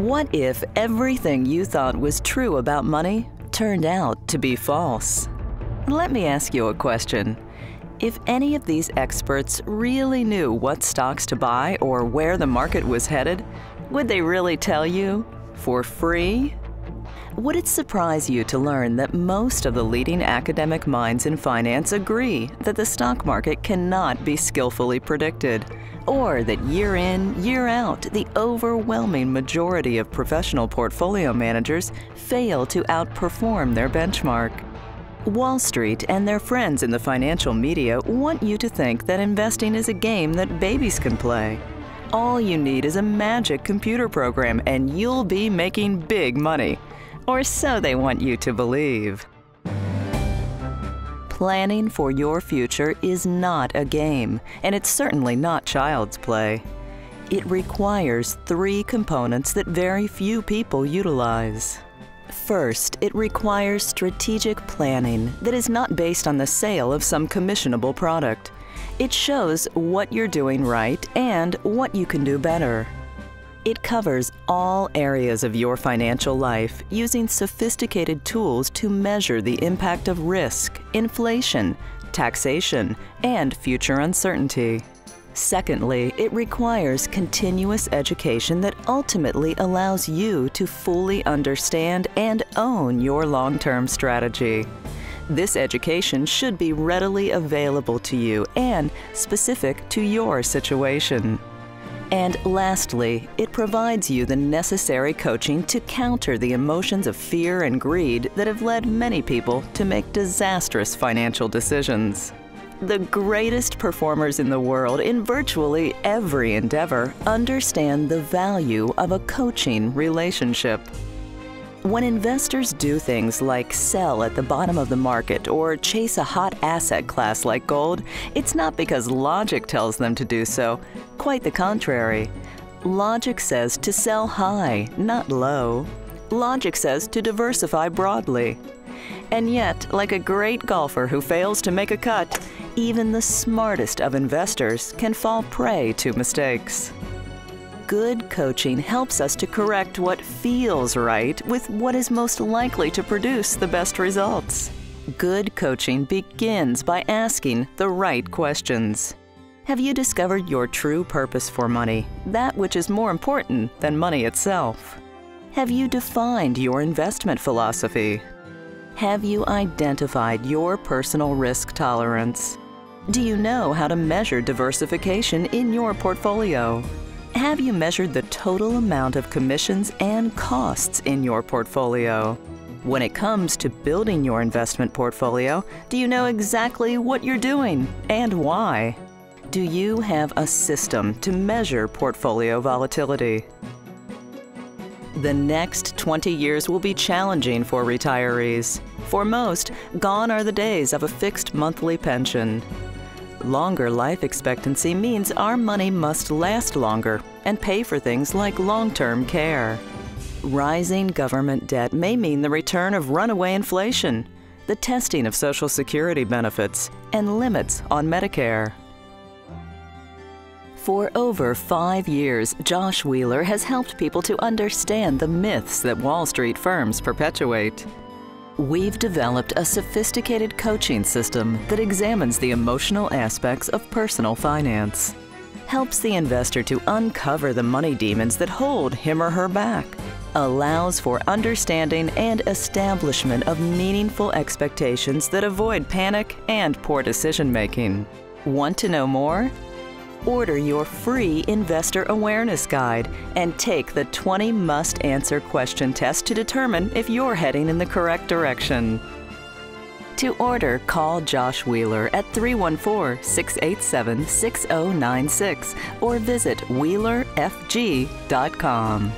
What if everything you thought was true about money turned out to be false? Let me ask you a question. If any of these experts really knew what stocks to buy or where the market was headed, would they really tell you for free? Would it surprise you to learn that most of the leading academic minds in finance agree that the stock market cannot be skillfully predicted, or that year in, year out, the overwhelming majority of professional portfolio managers fail to outperform their benchmark? Wall Street and their friends in the financial media want you to think that investing is a game that babies can play. All you need is a magic computer program and you'll be making big money. Or so they want you to believe. Planning for your future is not a game, and it's certainly not child's play. It requires three components that very few people utilize. First, it requires strategic planning that is not based on the sale of some commissionable product. It shows what you're doing right and what you can do better. It covers all areas of your financial life using sophisticated tools to measure the impact of risk, inflation, taxation, and future uncertainty. Secondly, it requires continuous education that ultimately allows you to fully understand and own your long-term strategy. This education should be readily available to you and specific to your situation. And lastly, it provides you the necessary coaching to counter the emotions of fear and greed that have led many people to make disastrous financial decisions. The greatest performers in the world in virtually every endeavor understand the value of a coaching relationship. When investors do things like sell at the bottom of the market or chase a hot asset class like gold, it's not because logic tells them to do so. Quite the contrary. Logic says to sell high, not low. Logic says to diversify broadly. And yet, like a great golfer who fails to make a cut, even the smartest of investors can fall prey to mistakes. Good coaching helps us to correct what feels right with what is most likely to produce the best results. Good coaching begins by asking the right questions. Have you discovered your true purpose for money, that which is more important than money itself? Have you defined your investment philosophy? Have you identified your personal risk tolerance? Do you know how to measure diversification in your portfolio? Have you measured the total amount of commissions and costs in your portfolio? When it comes to building your investment portfolio, do you know exactly what you're doing and why? Do you have a system to measure portfolio volatility? The next 20 years will be challenging for retirees. For most, gone are the days of a fixed monthly pension. Longer life expectancy means our money must last longer and pay for things like long-term care. Rising government debt may mean the return of runaway inflation, the testing of Social Security benefits, and limits on Medicare. For over 5 years, Josh Wheeler has helped people to understand the myths that Wall Street firms perpetuate. We've developed a sophisticated coaching system that examines the emotional aspects of personal finance, helps the investor to uncover the money demons that hold him or her back, allows for understanding and establishment of meaningful expectations that avoid panic and poor decision-making. Want to know more? Order your free Investor Awareness Guide and take the 20 must-answer question test to determine if you're heading in the correct direction. To order, call Josh Wheeler at 314-687-6096 or visit WheelerFG.com.